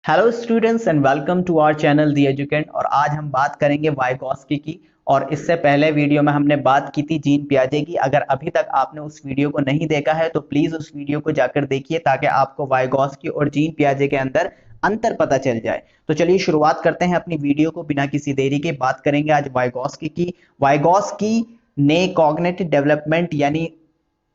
Hello students and welcome to our channel the Educant. और आज हम बात करेंगे वाइगॉस्की की। और इससे पहले वीडियो में हमने बात की थी जीन पियाजे की। अगर अभी तक आपने उस वीडियो को नहीं देखा है तो प्लीज उस वीडियो को जाकर देखिए ताकि आपको वाइगॉस्की और जीन पियाजे के अंदर अंतर पता चल जाए। तो चलिए शुरुआत करते हैं अपनी वीडियो को बिना किसी देरी के। बात करेंगे आज वाइगॉस्की की। वाइगॉस्की ने कॉग्निटिव डेवलपमेंट यानी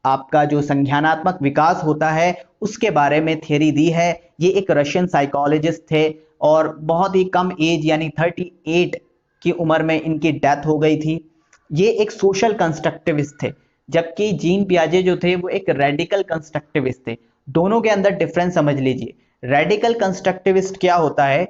आपका जो संज्ञानात्मक विकास होता है उसके बारे में थ्योरी दी है। ये एक रशियन साइकोलॉजिस्ट थे और बहुत ही कम एज यानी 38 की उम्र में इनकी डेथ हो गई थी। ये एक सोशल कंस्ट्रक्टिविस्ट थे, जबकि जीन पियाजे जो थे वो एक रेडिकल कंस्ट्रक्टिविस्ट थे। दोनों के अंदर डिफरेंस समझ लीजिए। रेडिकल कंस्ट्रक्टिविस्ट क्या होता है?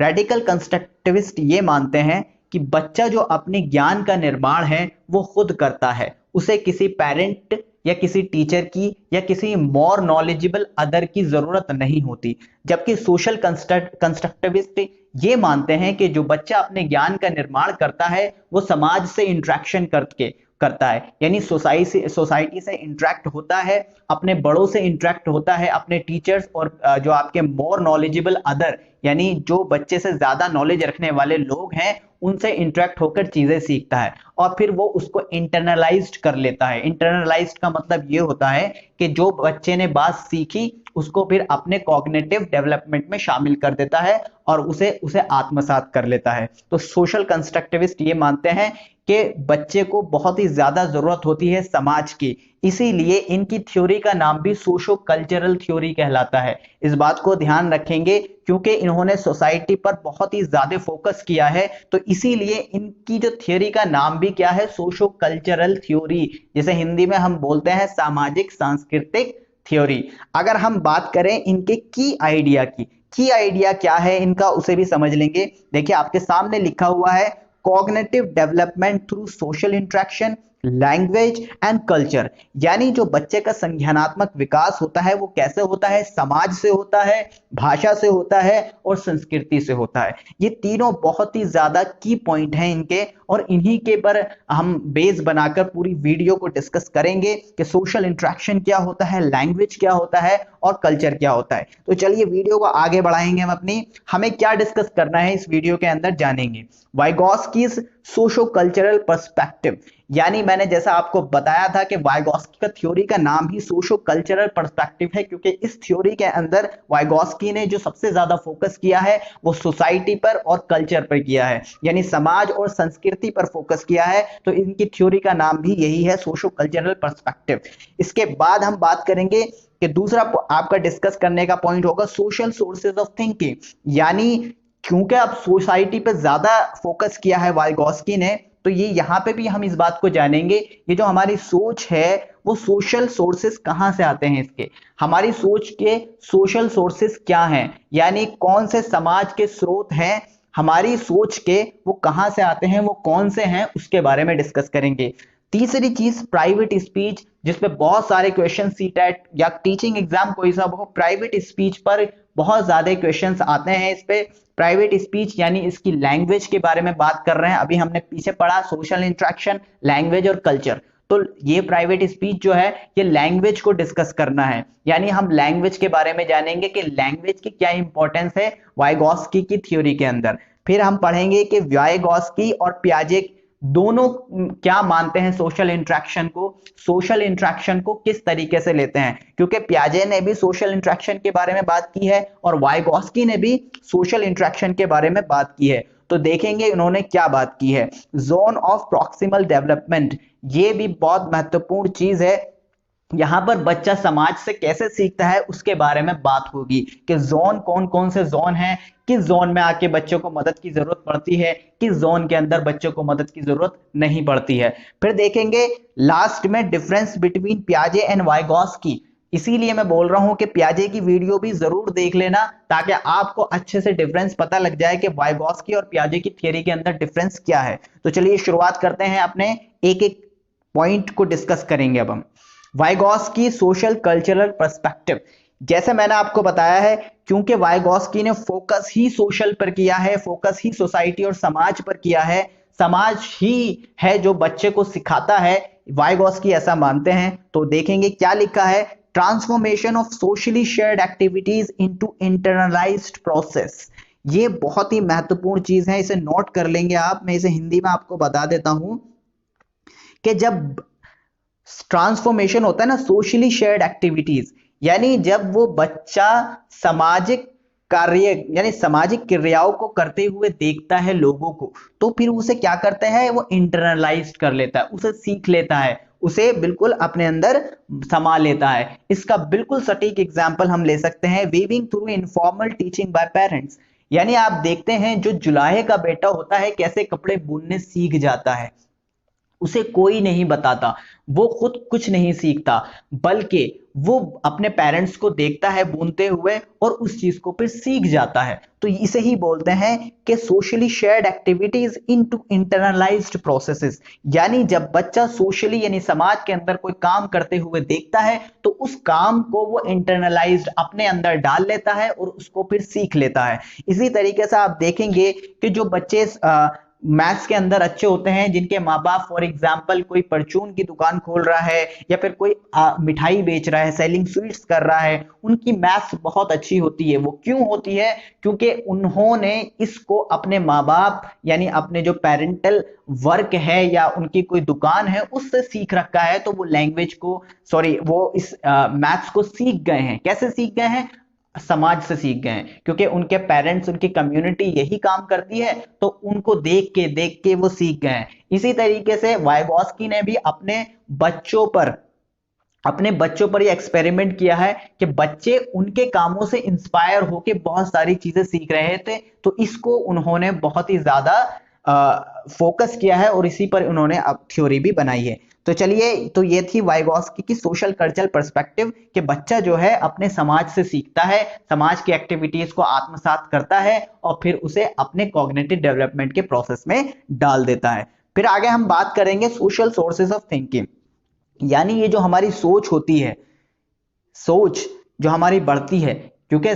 रेडिकल कंस्ट्रक्टिविस्ट ये मानते हैं कि बच्चा जो अपने ज्ञान का निर्माण है वो खुद करता है, उसे किसी पेरेंट या किसी टीचर की या किसी मोर नॉलेजेबल अदर की जरूरत नहीं होती। जबकि सोशल कंस्ट्रक्टिविस्ट ये मानते हैं कि जो बच्चा अपने ज्ञान का निर्माण करता है वो समाज से इंटरेक्शन करके करता है, यानी सोसाइटी से इंटरेक्ट होता है, अपने बड़ों से इंटरेक्ट होता है, अपने टीचर्स और जो आपके मोर नॉलेजेबल अदर यानी जो बच्चे से ज्यादा नॉलेज रखने वाले लोग हैं उनसे इंटरेक्ट होकर चीजें सीखता है और फिर वो उसको इंटरनलाइज्ड कर लेता है। इंटरनलाइज्ड का मतलब ये होता है कि जो बच्चे ने बात सीखी उसको फिर अपने कॉग्निटिव डेवलपमेंट में शामिल कर देता है और उसे उसे आत्मसात कर लेता है। तो सोशल कंस्ट्रक्टिविस्ट ये मानते हैं कि बच्चे को बहुत ही ज्यादा जरूरत होती है समाज की, इसीलिए इनकी थ्योरी का नाम भी सोशो कल्चरल थ्योरी कहलाता है। इस बात को ध्यान रखेंगे क्योंकि इन्होंने सोसाइटी पर बहुत ही ज्यादा फोकस किया है, तो इसीलिए इनकी जो थ्योरी का नाम भी क्या है? सोशो कल्चरल थ्योरी, जिसे हिंदी में हम बोलते हैं सामाजिक सांस्कृतिक थ्योरी। अगर हम बात करें इनके की आइडिया क्या है इनका, उसे भी समझ लेंगे। देखिए आपके सामने लिखा हुआ है cognitive development through social interaction, language and culture. यानी जो बच्चे का संज्ञानात्मक विकास होता है वो कैसे होता है? समाज से होता है, भाषा से होता है और संस्कृति से होता है। ये तीनों बहुत ही ज्यादा की पॉइंट हैं इनके, और इन्हीं के पर हम बेस बनाकर पूरी वीडियो को डिस्कस करेंगे कि सोशल इंटरेक्शन क्या होता है, लैंग्वेज क्या होता है और कल्चर क्या होता है। तो चलिए वीडियो को आगे बढ़ाएंगे हम अपनी। हमें क्या डिस्कस करना है इस वीडियो के अंदर जानेंगे। वाइगॉस्कीज सोशो कल्चरल पर्सपेक्टिव, यानी मैंने जैसा आपको बताया था कि वाइगॉस्की का थ्योरी का नाम ही सोशो कल्चरल पर्सपेक्टिव है, क्योंकि इस थ्योरी के अंदर वाइगॉस्की ने जो सबसे ज्यादा फोकस किया है वो सोसाइटी पर और कल्चर पर किया है, यानी समाज और संस्कृति पर फोकस किया है। तो इनकी थ्योरी का नाम भी यही है, सोशो कल्चरल पर्सपेक्टिव। इसके बाद हम बात करेंगे कि दूसरा आपका डिस्कस करने का पॉइंट होगा सोशल सोर्सेज ऑफ थिंकिंग, यानी क्योंकि अब सोसाइटी पे ज्यादा फोकस किया है वाइगॉस्की ने, तो ये यहाँ पे भी हम इस बात को जानेंगे ये जो हमारी सोच है वो सोशल सोर्सेस कहाँ से आते हैं इसके, हमारी सोच के सोशल सोर्सेस क्या हैं, यानी कौन से समाज के स्रोत हैं हमारी सोच के, वो कहाँ से आते हैं, वो कौन से हैं, उसके बारे में डिस्कस करेंगे। तीसरी चीज प्राइवेट स्पीच, जिसपे बहुत सारे क्वेश्चन सीटेट या टीचिंग एग्जाम कोई सा हो, प्राइवेट स्पीच पर बहुत ज्यादा क्वेश्चंस आते हैं। इस पे प्राइवेट स्पीच यानी इसकी लैंग्वेज के बारे में बात कर रहे हैं। अभी हमने पीछे पढ़ा सोशल इंटरेक्शन, लैंग्वेज और कल्चर, तो ये प्राइवेट स्पीच जो है ये लैंग्वेज को डिस्कस करना है, यानी हम लैंग्वेज के बारे में जानेंगे कि लैंग्वेज की क्या इंपॉर्टेंस है वाइगॉस्की की थ्योरी के अंदर। फिर हम पढ़ेंगे कि वाइगॉस्की और पियाजे दोनों क्या मानते हैं सोशल इंटरेक्शन को किस तरीके से लेते हैं, क्योंकि पियाजे ने भी सोशल इंटरेक्शन के बारे में बात की है और वाइगॉस्की ने भी सोशल इंटरेक्शन के बारे में बात की है। तो देखेंगे उन्होंने क्या बात की है। जोन ऑफ प्रॉक्सिमल डेवलपमेंट, ये भी बहुत महत्वपूर्ण चीज है। यहां पर बच्चा समाज से कैसे सीखता है उसके बारे में बात होगी कि जोन कौन कौन से जोन हैं, किस जोन में आके बच्चों को मदद की जरूरत पड़ती है, किस जोन के अंदर बच्चों को मदद की जरूरत नहीं पड़ती है। फिर देखेंगे लास्ट में डिफरेंस बिटवीन पियाजे एंड वाइगॉस्की। इसीलिए मैं बोल रहा हूं कि पियाजे की वीडियो भी जरूर देख लेना ताकि आपको अच्छे से डिफरेंस पता लग जाए कि वाइगॉस्की और पियाजे की थ्योरी के अंदर डिफरेंस क्या है। तो चलिए शुरुआत करते हैं, अपने एक एक पॉइंट को डिस्कस करेंगे अब हम। वाइगॉस्की सोशल कल्चरल पर्सपेक्टिव, जैसे मैंने आपको बताया है क्योंकि वाइगॉस्की ने फोकस ही सोशल पर किया है, फोकस ही सोसाइटी और समाज पर किया है, समाज ही है जो बच्चे को सिखाता है, वाइगॉस्की ऐसा मानते हैं। तो देखेंगे क्या लिखा है transformation of socially shared activities into internalised process. ये बहुत ही महत्वपूर्ण चीज है, इसे नोट कर लेंगे आप। मैं इसे हिंदी में आपको बता देता हूं कि जब ट्रांसफॉर्मेशन होता है ना सोशली शेयर्ड एक्टिविटीज, यानी जब वो बच्चा सामाजिक कार्य यानी सामाजिक क्रियाओं को करते हुए देखता है लोगों को, तो फिर उसे क्या करता है, वो इंटरनलाइज कर लेता है, उसे सीख लेता है, उसे बिल्कुल अपने अंदर समा लेता है। इसका बिल्कुल सटीक एग्जाम्पल हम ले सकते हैं weaving through informal teaching bye parents. यानी आप देखते हैं जो जुलाहे का बेटा होता है कैसे कपड़े बुनने सीख जाता है, उसे कोई नहीं बताता, वो खुद कुछ नहीं सीखता, बल्कि वो अपने पेरेंट्स को देखता है बुनते हुए और उस चीज को फिर सीख जाता है। तो इसे ही बोलते हैं कि socially shared activities into internalised processes. यानी जब बच्चा सोशली यानी समाज के अंदर कोई काम करते हुए देखता है तो उस काम को वो इंटरनलाइज्ड अपने अंदर डाल लेता है और उसको फिर सीख लेता है। इसी तरीके से आप देखेंगे कि जो बच्चे मैथ्स के अंदर अच्छे होते हैं, जिनके माँ बाप फॉर एग्जाम्पल कोई परचून की दुकान खोल रहा है या फिर कोई मिठाई बेच रहा है, सेलिंग स्वीट्स कर रहा है, उनकी मैथ्स बहुत अच्छी होती है। वो क्यों होती है? क्योंकि उन्होंने इसको अपने माँ बाप यानी अपने जो पेरेंटल वर्क है या उनकी कोई दुकान है उससे सीख रखा है। तो वो लैंग्वेज को वो इस मैथ्स को सीख गए हैं। कैसे सीख गए हैं? समाज से सीख गए हैं, क्योंकि उनके पेरेंट्स उनकी कम्युनिटी यही काम करती है, तो उनको देख के वो सीख गए हैं। इसी तरीके से वाइगोस्की ने भी अपने बच्चों पर ये एक्सपेरिमेंट किया है कि बच्चे उनके कामों से इंस्पायर होकर बहुत सारी चीजें सीख रहे थे, तो इसको उन्होंने बहुत ही ज्यादा फोकस किया है और इसी पर उन्होंने अब थ्योरी भी बनाई है। तो चलिए, तो ये थी वाइगोस्की की सोशल कल्चरल पर्सपेक्टिव कि बच्चा जो है अपने समाज से सीखता है, समाज की एक्टिविटीज को आत्मसात करता है और फिर उसे अपने कॉग्निटिव डेवलपमेंट के प्रोसेस में डाल देता है। फिर आगे हम बात करेंगे सोशल सोर्सेज ऑफ थिंकिंग, यानी ये जो हमारी सोच होती है, सोच जो हमारी बढ़ती है, क्योंकि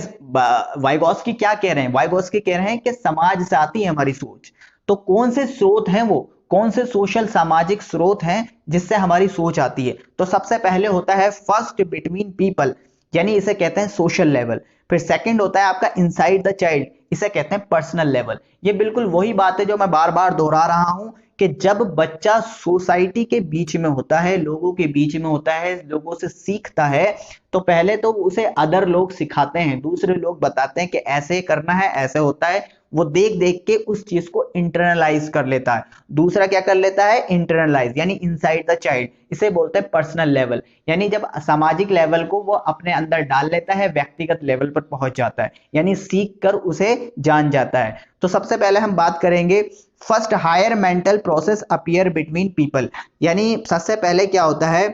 वाइगोस्की क्या कह रहे हैं? वाइगोस्की कह रहे हैं कि समाज से आती है हमारी सोच। तो कौन से स्रोत हैं वो, कौन से सोशल सामाजिक स्रोत हैं जिससे हमारी सोच आती है? तो सबसे पहले होता है फर्स्ट बिटवीन पीपल, यानी इसे कहते हैं सोशल लेवल। फिर सेकंड होता है आपका इनसाइड द चाइल्ड, इसे कहते हैं पर्सनल लेवल। ये बिल्कुल वही बात है जो मैं बार बार दोहरा रहा हूं कि जब बच्चा सोसाइटी के बीच में होता है, लोगों के बीच में होता है, लोगों से सीखता है, तो पहले तो उसे अदर लोग सिखाते हैं, दूसरे लोग बताते हैं कि ऐसे करना है, ऐसे होता है। वो देख देख के उस चीज को इंटरनलाइज कर लेता है। दूसरा क्या कर लेता है? इंटरनलाइज, यानी इनसाइड द चाइल्ड, इसे बोलते हैं पर्सनल लेवल, यानी जब सामाजिक लेवल को वो अपने अंदर डाल लेता है, व्यक्तिगत लेवल पर पहुंच जाता है, यानी सीख कर उसे जान जाता है। तो सबसे पहले हम बात करेंगे first higher mental process appear between people, यानी सबसे पहले क्या होता है?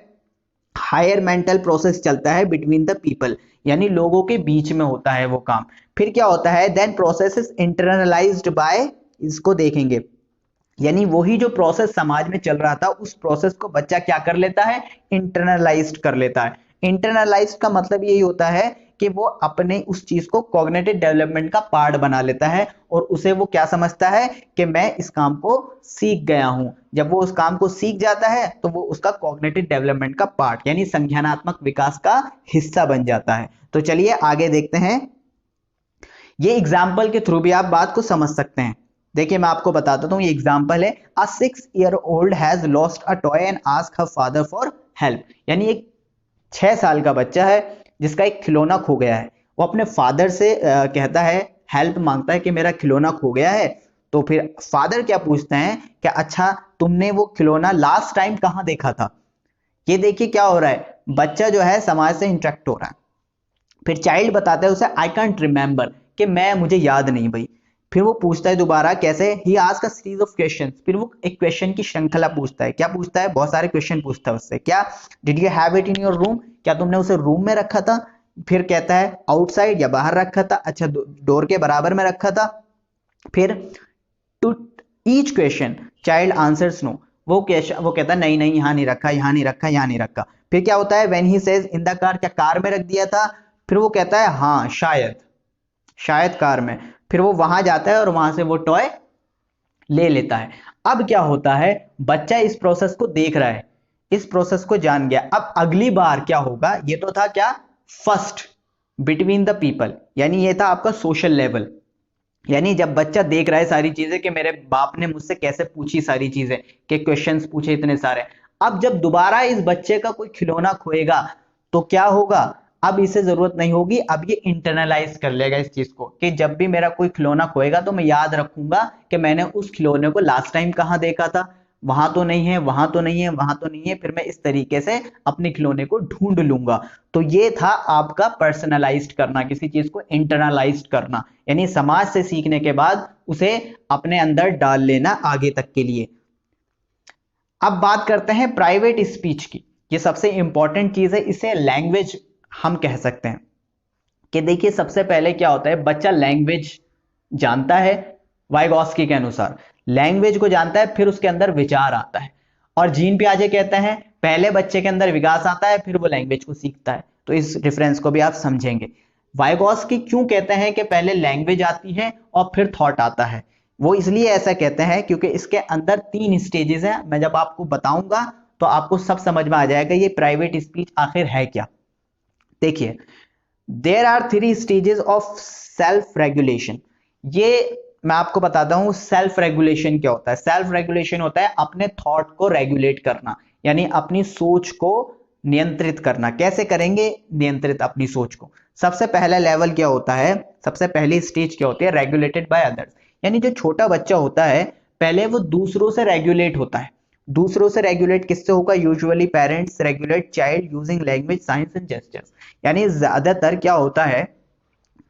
हायर मेंटल प्रोसेस चलता है बिटवीन द पीपल, यानी लोगों के बीच में होता है वो काम। फिर क्या होता है? Then process is internalised by, इसको देखेंगे, यानी वही जो प्रोसेस समाज में चल रहा था उस प्रोसेस को बच्चा क्या कर लेता है? इंटरनलाइज्ड कर लेता है। इंटरनलाइज्ड का मतलब यही होता है कि वो अपने उस चीज को कॉग्निटिव डेवलपमेंट का पार्ट बना लेता है और उसे वो क्या समझता है कि मैं इस काम को सीख गया हूं। जब वो उस काम को सीख जाता है तो वो उसका कॉग्निटिव डेवलपमेंट का पार्ट यानी संज्ञानात्मक विकास का हिस्सा बन जाता है। तो चलिए आगे देखते हैं। ये एग्जाम्पल के थ्रू भी आप बात को समझ सकते हैं। देखिए मैं आपको बताता हूं, ये एग्जाम्पल है, अ 6-year-old has lost a toy and asked her father for help, यानी एक 6 साल का बच्चा है जिसका एक खिलौना खो गया है। वो अपने फादर से कहता है, हेल्प मांगता है कि मेरा खिलौना खो गया है। तो फिर फादर क्या पूछते हैं कि अच्छा तुमने वो खिलौना लास्ट टाइम कहां देखा था? ये देखिए क्या हो रहा है, बच्चा जो है समाज से इंटरेक्ट हो रहा है। फिर चाइल्ड बताता है उसे, आई कांट रिमेंबर, कि मुझे याद नहीं भाई। फिर वो पूछता है दोबारा, कैसे? He asked a series of questions, फिर वो एक क्वेश्चन की श्रृंखला पूछता है। क्या पूछता है? बहुत सारे क्वेश्चन पूछता है उससे। क्या? Did you have it in your room, क्या तुमने उसे रूम में रखा था? फिर कहता है आउटसाइड, या बाहर रखा था? अच्छा डोर के बराबर में रखा था। फिर to each question child answers no, वो कहता है नहीं नहीं यहाँ नहीं रखा, यहाँ नहीं रखा, यहाँ नहीं रखा। फिर क्या होता है? When he says in the car, क्या कार में रख दिया था? फिर वो कहता है हाँ शायद कार में। फिर वो वहां जाता है और वहां से वो टॉय ले लेता है। अब क्या होता है? बच्चा इस प्रोसेस को देख रहा है, इस प्रोसेस को जान गया। अब अगली बार क्या होगा, ये तो था क्या, फर्स्ट बिटवीन द पीपल, यानी ये था आपका सोशल लेवल, यानी जब बच्चा देख रहा है सारी चीजें कि मेरे बाप ने मुझसे कैसे पूछी सारी चीजें, कि क्वेश्चंस पूछे इतने सारे। अब जब दोबारा इस बच्चे का कोई खिलौना खोएगा तो क्या होगा, अब इसे जरूरत नहीं होगी, अब ये इंटरनलाइज कर लेगा इस चीज को, कि जब भी मेरा कोई खिलौना खोएगा तो मैं याद रखूंगा कि मैंने उस खिलौने को लास्ट टाइम कहाँ देखा था, वहां तो नहीं है, वहां तो नहीं है, वहां तो नहीं है, फिर मैं इस तरीके से अपने खिलौने को ढूंढ लूंगा। तो ये था आपका पर्सनलाइज्ड करना, किसी चीज को इंटरनलाइज्ड करना, यानी समाज से सीखने के बाद उसे अपने अंदर डाल लेना आगे तक के लिए। अब बात करते हैं प्राइवेट स्पीच की, ये सबसे इंपॉर्टेंट चीज है, इसे लैंग्वेज हम कह सकते हैं। कि देखिए सबसे पहले क्या होता है, बच्चा लैंग्वेज जानता है, वाइगॉस्की के अनुसार लैंग्वेज को जानता है, फिर उसके अंदर विचार आता है। और जीन पियाजे कहते हैं पहले बच्चे के अंदर विकास आता है, फिर वो लैंग्वेज को सीखता है। तो इस डिफरेंस को भी आप समझेंगे। वाइगॉस्की क्यों कहते हैं कि पहले लैंग्वेज आती है और फिर थॉट आता है, वो इसलिए ऐसा कहते हैं क्योंकि इसके अंदर 3 स्टेजेस हैं। मैं जब आपको बताऊंगा तो आपको सब समझ में आ जाएगा ये प्राइवेट स्पीच आखिर है क्या। देखिए, there are 3 stages of self regulation. ये मैं आपको बताता हूं सेल्फ रेगुलेशन क्या होता है। सेल्फ रेगुलेशन होता है अपने थॉट को रेगुलेट करना, यानी अपनी सोच को नियंत्रित करना। कैसे करेंगे नियंत्रित अपनी सोच को? सबसे पहला लेवल क्या होता है, सबसे पहली स्टेज क्या होती है, रेगुलेटेड बाय अदर्स। यानी जो छोटा बच्चा होता है पहले वो दूसरों से रेगुलेट होता है। दूसरों से रेगुलेट किससे होगा, usually parents regulate child using language, science and gestures. यानी ज्यादातर क्या होता है,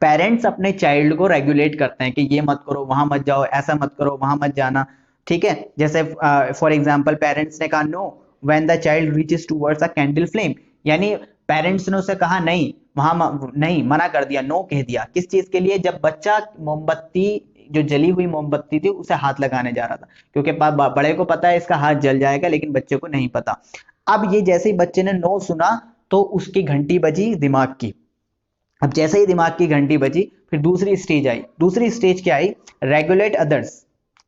पेरेंट्स अपने चाइल्ड को रेगुलेट करते हैं कि ये मत करो, वहां मत जाओ, ऐसा मत करो, वहां मत जाना। ठीक है, जैसे फॉर एग्जांपल पेरेंट्स ने कहा know when the child reaches towards a candle flame, यानी पेरेंट्स ने उसे कहा नहीं, वहां नहीं, मना कर दिया, नो कह दिया। किस चीज के लिए, जब बच्चा मोमबत्ती, जो जली हुई मोमबत्ती थी उसे हाथ लगाने जा रहा था, क्योंकि बड़े को पता है इसका हाथ जल जाएगा, लेकिन बच्चे को नहीं पता। अब ये जैसे ही बच्चे ने नो सुना तो उसकी घंटी बजी दिमाग की। अब जैसे ही दिमाग की घंटी बजी फिर दूसरी स्टेज आई। दूसरी स्टेज क्या आई, रेगुलेट अदर्स,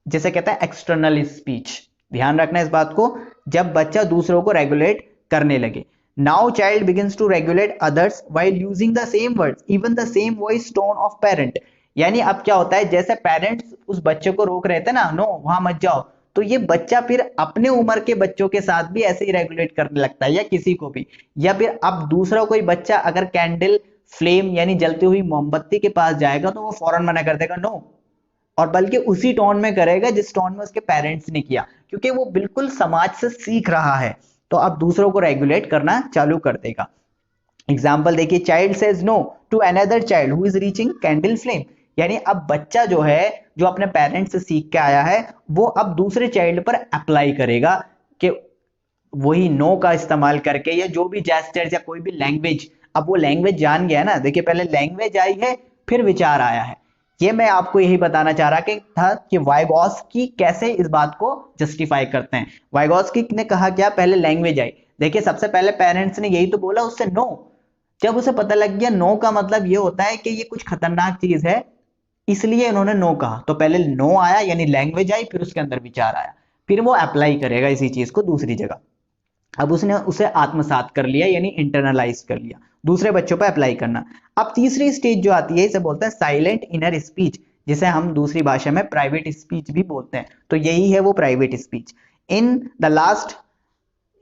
जिसे कहते हैं एक्सटर्नल स्पीच। ध्यान रखना इस बात को, जब बच्चा दूसरों को रेगुलेट करने लगे। Now child begins to regulate others while using the same words even the same voice tone of parent. यानी अब क्या होता है, जैसे पेरेंट्स उस बच्चे को रोक रहे थे ना, नो वहां मत जाओ, तो ये बच्चा फिर अपने उम्र के बच्चों के साथ भी ऐसे ही रेगुलेट करने लगता है, या किसी को भी। या फिर अब दूसरा कोई बच्चा अगर कैंडल फ्लेम यानी जलती हुई मोमबत्ती के पास जाएगा तो वो फौरन मना कर देगा नो, और बल्कि उसी टोन में करेगा जिस टोन में उसके पेरेंट्स ने किया, क्योंकि वो बिल्कुल समाज से सीख रहा है। तो अब दूसरों को रेगुलेट करना चालू कर देगा। एग्जाम्पल देखिए, child says no to another child who is reaching candle flame. यानी अब बच्चा जो है, जो अपने पेरेंट्स से सीख के आया है, वो अब दूसरे चाइल्ड पर अप्लाई करेगा कि वही नो का इस्तेमाल करके, या जो भी जेस्चर्स या कोई भी लैंग्वेज, अब वो लैंग्वेज जान गया है ना। देखिए पहले लैंग्वेज आई है फिर विचार आया है। ये मैं आपको यही बताना चाह रहा था कि वाइगॉस्की कैसे इस बात को जस्टिफाई करते हैं। वाइगॉस्की ने कहा क्या, पहले लैंग्वेज आई। देखिए सबसे पहले पेरेंट्स ने यही तो बोला उससे नो, जब उसे पता लग गया नो का मतलब ये होता है कि ये कुछ खतरनाक चीज है, इसलिए इन्होंने नो कहा। तो पहले नो आया यानी लैंग्वेज आई, फिर उसके अंदर विचार आया, फिर वो अप्लाई करेगा इसी चीज को दूसरी जगह। अब उसने उसे आत्मसात कर लिया यानी इंटरनलाइज कर लिया, दूसरे बच्चों पर अप्लाई करना। अब तीसरी स्टेज जो आती है इसे बोलते हैं साइलेंट इनर स्पीच, जिसे हम दूसरी भाषा में प्राइवेट स्पीच भी बोलते हैं। तो यही है वो private speech. In the last,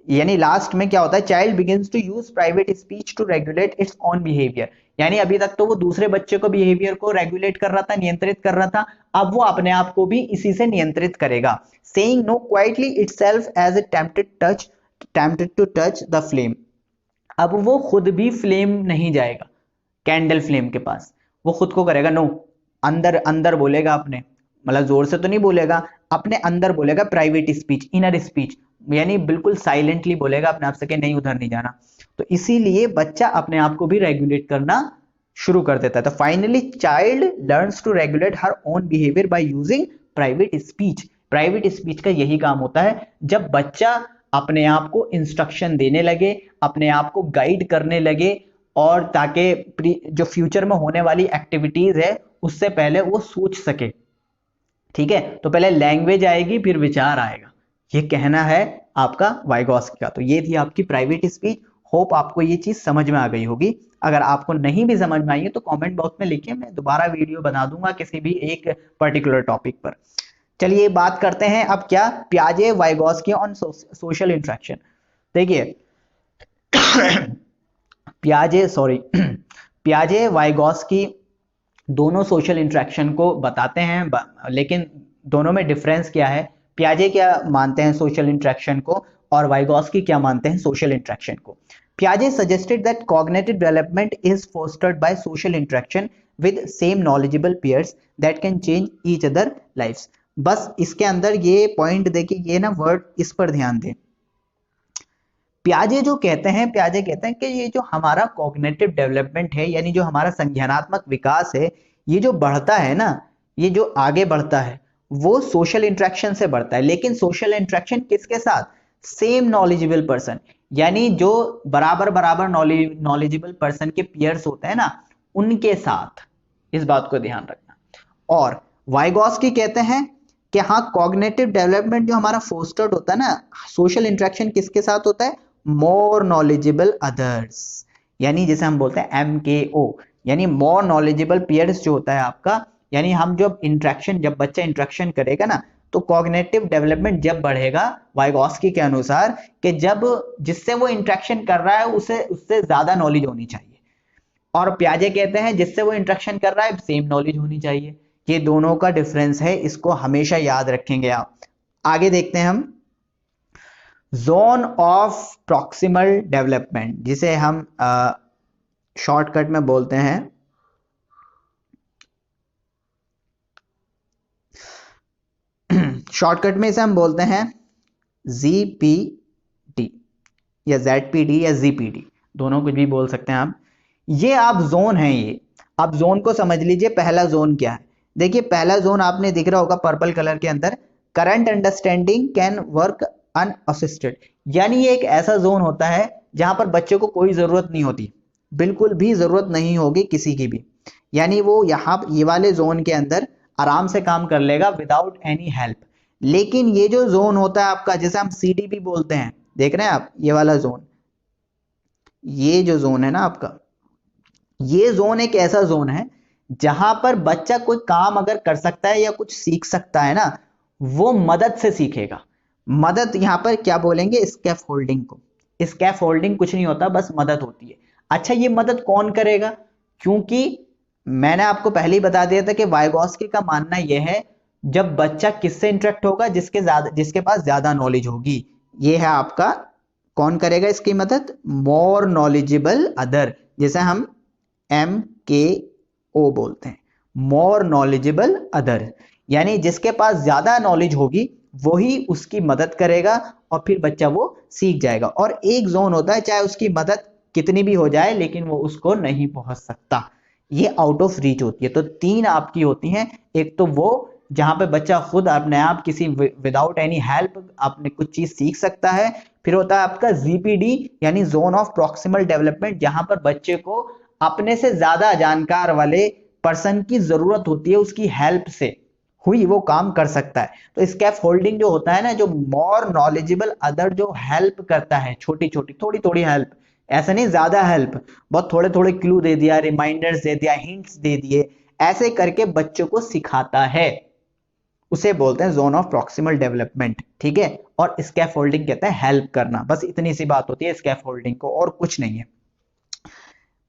यानी लास्ट में क्या होता है, child begins to use private speech to regulate its own behaviour. यानी अभी तक तो वो दूसरे बच्चे को बिहेवियर को रेगुलेट कर रहा था, नियंत्रित कर रहा था, अब वो अपने आप को भी इसी से नियंत्रित करेगा। Saying no quietly itself as a tempted to touch the flame। अब वो खुद भी फ्लेम नहीं जाएगा, कैंडल फ्लेम के पास, वो खुद को करेगा नो, अंदर अंदर बोलेगा अपने, मतलब जोर से तो नहीं बोलेगा, अपने अंदर बोलेगा प्राइवेट स्पीच, इनर स्पीच, यानी बिल्कुल साइलेंटली बोलेगा अपने आप से कि नहीं उधर नहीं जाना। तो इसीलिए बच्चा अपने आप को भी रेगुलेट करना शुरू कर देता है। तो finally child learns to regulate her own behaviour by using private speech. Private speech का यही काम होता है, जब बच्चा अपने आप को इंस्ट्रक्शन देने लगे, अपने आप को गाइड करने लगे, और ताकि जो फ्यूचर में होने वाली एक्टिविटीज है उससे पहले वो सोच सके। ठीक है, तो पहले लैंग्वेज आएगी फिर विचार आएगा, ये कहना है आपका वाइगॉस्की का। तो ये थी आपकी प्राइवेट स्पीच। होप आपको ये चीज समझ में आ गई होगी। अगर आपको नहीं भी समझ में आई है तो कमेंट बॉक्स में लिखिए, मैं दोबारा वीडियो बना दूंगा किसी भी एक पर्टिकुलर टॉपिक पर। चलिए बात करते हैं अब क्या, पियाजे वाइगॉस्की ऑन सोशल इंटरेक्शन। देखिए पियाजे वाइगॉस्की दोनों सोशल इंटरेक्शन को बताते हैं, लेकिन दोनों में डिफरेंस क्या है, पियाजे क्या मानते हैं सोशल इंटरेक्शन को और वाइगॉस्की क्या मानते हैं सोशल इंटरेक्शन को। पियाजे suggested that cognitive development is fostered by social interaction with same knowledgeable peers that can change each other lives. बस इसके अंदर ये पॉइंट देखिए, ये ना वर्ड इस पर ध्यान दें। पियाजे कहते हैं कि ये जो हमारा कॉग्निटिव डेवलपमेंट है, यानी जो हमारा संज्ञानात्मक विकास है, ये जो बढ़ता है ना, ये जो आगे बढ़ता है वो सोशल इंटरेक्शन से बढ़ता है। लेकिन सोशल इंटरेक्शन किसके साथ, सेम नॉलेजेबल पर्सन, यानी जो बराबर बराबर नॉलेजेबल पर्सन के पियर्स होते हैं ना, उनके साथ। इस बात को ध्यान रखना। और वाइगॉस्की कहते हैं कि हाँ, कॉग्निटिव डेवलपमेंट जो हमारा फोस्टर्ड होता है ना, सोशल इंटरेक्शन किसके साथ होता है, मोर नॉलेजेबल अदर्स, यानी जैसे हम बोलते हैं MKO, यानी मोर नॉलेजेबल पियर्स जो होता है आपका, यानी हम जब बच्चा इंटरेक्शन करेगा ना, तो कॉग्निटिव डेवलपमेंट जब बढ़ेगा वाइगॉस्की के अनुसार, कि जब जिससे वो इंटरेक्शन कर रहा है उसे उससे ज्यादा नॉलेज होनी चाहिए। और पियाजे कहते हैं जिससे वो इंटरेक्शन कर रहा है सेम नॉलेज होनी चाहिए। ये दोनों का डिफरेंस है, इसको हमेशा याद रखेंगे आप। आगे देखते हैं हम जोन ऑफ प्रॉक्सिमल डेवलपमेंट, जिसे हम शॉर्टकट में बोलते हैं शॉर्टकट में इसे हम बोलते हैं ZPD या ZPD या ZPD, दोनों कुछ भी बोल सकते हैं आप। ये आप जोन है, ये आप जोन को समझ लीजिए। पहला जोन क्या है, देखिए पहला जोन आपने दिख रहा होगा पर्पल कलर के अंदर, current understanding can work unassisted, यानी ये एक ऐसा जोन होता है जहां पर बच्चे को कोई जरूरत नहीं होती, बिल्कुल भी जरूरत नहीं होगी किसी की भी, यानी वो यहाँ ये वाले जोन के अंदर आराम से काम कर लेगा विदाउट एनी हेल्प। लेकिन ये जो जोन होता है आपका, जैसे हम CDP बोलते हैं, देख रहे हैं आप ये वाला जोन, ये जो जोन है ना आपका, ये जोन एक ऐसा जोन है जहां पर बच्चा कोई काम अगर कर सकता है या कुछ सीख सकता है ना, वो मदद से सीखेगा। मदद यहां पर क्या बोलेंगे, स्कैफोल्डिंग को। स्कैफोल्डिंग कुछ नहीं होता, बस मदद होती है। अच्छा, ये मदद कौन करेगा, क्योंकि मैंने आपको पहले ही बता दिया था कि वाइगॉस्की का मानना यह है जब बच्चा किससे इंटरेक्ट होगा, जिसके पास ज्यादा नॉलेज होगी। ये है आपका, कौन करेगा इसकी मदद, मोर नॉलेजेबल अदर, जैसे हम MKO बोलते हैं, मोर नॉलेजेबल अदर, यानी जिसके पास ज्यादा नॉलेज होगी वही उसकी मदद करेगा और फिर बच्चा वो सीख जाएगा। और एक जोन होता है, चाहे उसकी मदद कितनी भी हो जाए लेकिन वो उसको नहीं पहुंच सकता, ये आउट ऑफ रीच होती है। तो 3 आपकी होती हैं, एक तो वो जहां पे बच्चा खुद अपने आप किसी विदाउट एनी हेल्प अपने कुछ चीज सीख सकता है, फिर होता है आपका ZPD यानी जोन ऑफ प्रॉक्सिमल डेवलपमेंट, जहां पर बच्चे को अपने से ज्यादा जानकार वाले पर्सन की जरूरत होती है, उसकी हेल्प से हुई वो काम कर सकता है। तो स्कैफ होल्डिंग जो होता है ना, जो मोर नॉलेजेबल अदर जो हेल्प करता है, छोटी छोटी थोड़ी थोड़ी हेल्प, ऐसा नहीं ज्यादा हेल्प, बहुत थोड़े थोड़े क्लू दे दिया, रिमाइंडर्स दे दिया, हिंट्स दे दिए, ऐसे करके बच्चों को सिखाता है, उसे बोलते हैं जोन ऑफ प्रॉक्सिमल डेवलपमेंट। ठीक है, और स्कैफोल्डिंग कहते हैं हेल्प करना। बस इतनी सी बात होती है स्कैफोल्डिंग को, और कुछ नहीं है।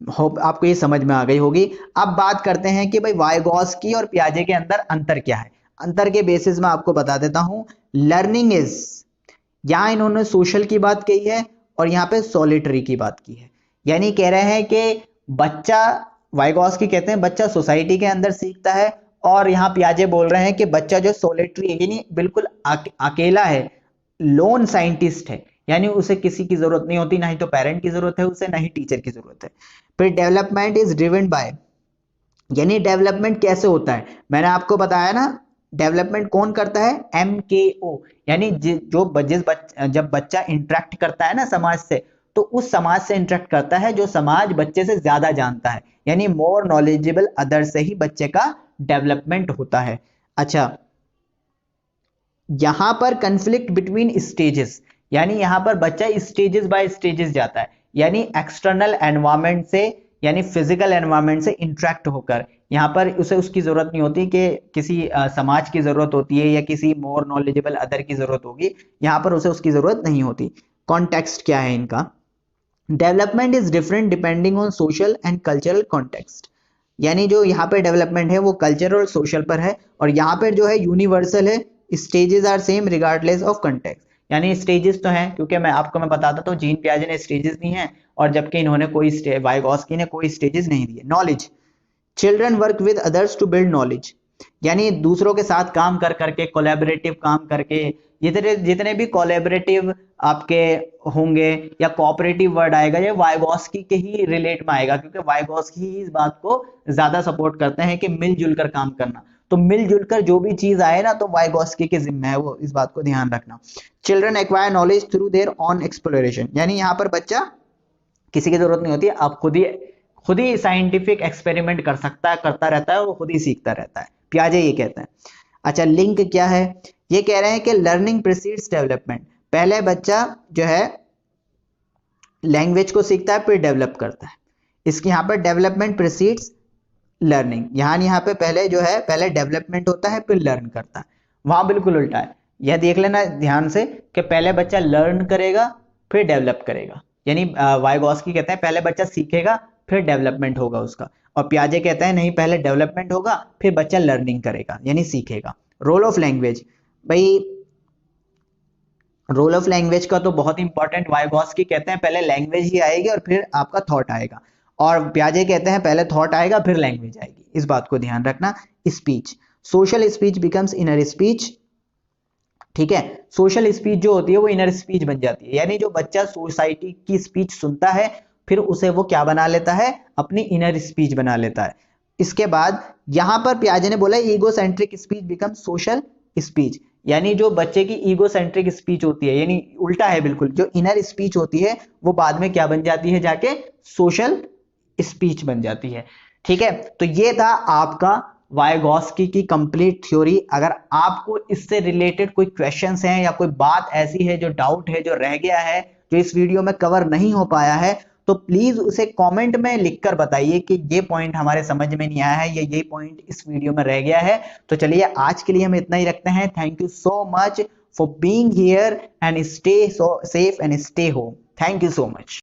होप आपको ये समझ में आ गई होगी। अब बात करते हैं कि भाई वाइगॉस्की और पियाजे के अंदर अंतर क्या है। अंतर के बेसिस में आपको बता देता हूं। लर्निंग इज, यहां इन्होंने सोशल की बात कही है और यहाँ पे सॉलिटरी की बात की है, यानी कह रहे हैं कि बच्चा, वाइगॉस्की कहते हैं बच्चा सोसाइटी के अंदर सीखता है, और यहाँ पियाजे बोल रहे हैं कि बच्चा जो सॉलिटरी है, यानी बिल्कुल अकेला है, लोन साइंटिस्ट है, यानी उसे किसी की जरूरत नहीं होती, ना ही तो पेरेंट की जरूरत है उसे, ना ही टीचर की जरूरत है। फिर डेवलपमेंट इज ड्रिवन बाय, यानी डेवलपमेंट कैसे होता है, मैंने आपको बताया ना, डेवलपमेंट कौन करता है, MKO, यानी जब बच्चा इंटरेक्ट करता है ना समाज से, तो उस समाज से इंटरेक्ट करता है जो समाज बच्चे से ज्यादा जानता है, यानी मोर नॉलेजेबल अदर से ही बच्चे का डेवलपमेंट होता है। अच्छा, यहां पर कंफ्लिक्ट बिटवीन स्टेजेस, यानी यहां पर बच्चा स्टेजेस बाय स्टेजेस जाता है, यानी एक्सटर्नल एनवायरनमेंट से यानी फिजिकल एनवायरनमेंट से इंटरेक्ट होकर, यहाँ पर उसे उसकी जरूरत नहीं होती कि किसी समाज की जरूरत होती है या किसी मोर नॉलेजेबल अदर की जरूरत होगी, यहाँ पर उसे उसकी जरूरत नहीं होती। कॉन्टेक्स्ट क्या है इनका? Development is different depending on social and cultural context, यानी जो यहाँ पे डेवलपमेंट है वो कल्चर और सोशल पर है, और यहाँ पर जो है यूनिवर्सल है, stages are same regardless of context, यानी स्टेजेस तो हैं, क्योंकि मैं बताता तो जीन पियाजे ने स्टेजेस दी हैं, और जबकि इन्होंने वाइगोस्की ने कोई स्टेजेस नहीं दिए। Knowledge, children work with others to build knowledge, यानी दूसरों के साथ काम कर करके, कोलैबोरेटिव काम करके, जितने भी कोलैबोरेटिव आपके होंगे या कोऑपरेटिव वर्ड आएगा ये वाइगोस्की के ही रिलेट में आएगा, क्योंकि वाइगोस्की ही इस बात को ज्यादा सपोर्ट करते हैं कि मिलजुल कर काम करना, तो मिलजुल कर जो भी चीज आए ना तो वाइगोस्की के जिम्मे है वो, इस बात को ध्यान रखना। Children acquire knowledge through their on exploration, यानी यहाँ पर बच्चा किसी की जरूरत नहीं होती, आप खुद ही साइंटिफिक एक्सपेरिमेंट कर सकता है, करता रहता है, वो खुद ही सीखता रहता है, पियाजे ये कहते हैं। अच्छा, लिंक क्या है? ये कह रहे हैं कि लर्निंग प्रीसीड्स डेवलपमेंट, पहले बच्चा जो है लैंग्वेज को सीखता है फिर डेवलप करता है, इसके यहाँ पर डेवलपमेंट प्रीसीड्स लर्निंग, यहाँ पे पहले जो है पहले डेवलपमेंट होता है फिर लर्न करता है, वहां बिल्कुल उल्टा है। यह देख लेना ध्यान से कि पहले बच्चा लर्न करेगा फिर डेवलप करेगा, यानी वाइगोस्की कहते हैं पहले बच्चा सीखेगा फिर डेवलपमेंट होगा उसका, और पियाजे कहते हैं नहीं, पहले डेवलपमेंट होगा फिर बच्चा लर्निंग करेगा यानी सीखेगा। रोल ऑफ लैंग्वेज, भाई रोल ऑफ लैंग्वेज का तो बहुत इंपॉर्टेंट, वाइगोस्की कहते हैं पहले लैंग्वेज ही आएगी और फिर आपका थॉट आएगा, और पियाजे कहते हैं पहले थॉट आएगा फिर लैंग्वेज आएगी, इस बात को ध्यान रखना। Speech, social speech becomes inner speech, ठीक है, सोशल स्पीच जो होती है वो इनर स्पीच बन जाती है, यानी जो बच्चा सोसाइटी की स्पीच सुनता है फिर उसे वो क्या बना लेता है, अपनी इनर स्पीच बना लेता है। इसके बाद यहां पर पियाजे ने बोला egocentric speech become social speech, यानी जो बच्चे की ईगोसेंट्रिक स्पीच होती है, यानी उल्टा है बिल्कुल, जो इनर स्पीच होती है वो बाद में क्या बन जाती है, जाके सोशल स्पीच बन जाती है। ठीक है, तो ये था आपका वाइगोस्की की कंप्लीट थ्योरी। अगर आपको इससे रिलेटेड कोई क्वेश्चंस हैं या कोई बात ऐसी है जो डाउट है, जो रह गया है, जो इस वीडियो में कवर नहीं हो पाया है, तो प्लीज उसे कमेंट में लिखकर बताइए कि ये पॉइंट हमारे समझ में नहीं आया है या ये पॉइंट इस वीडियो में रह गया है। तो चलिए आज के लिए हम इतना ही रखते हैं। Thank you so much for being here and stay so safe and stay home. Thank you so much.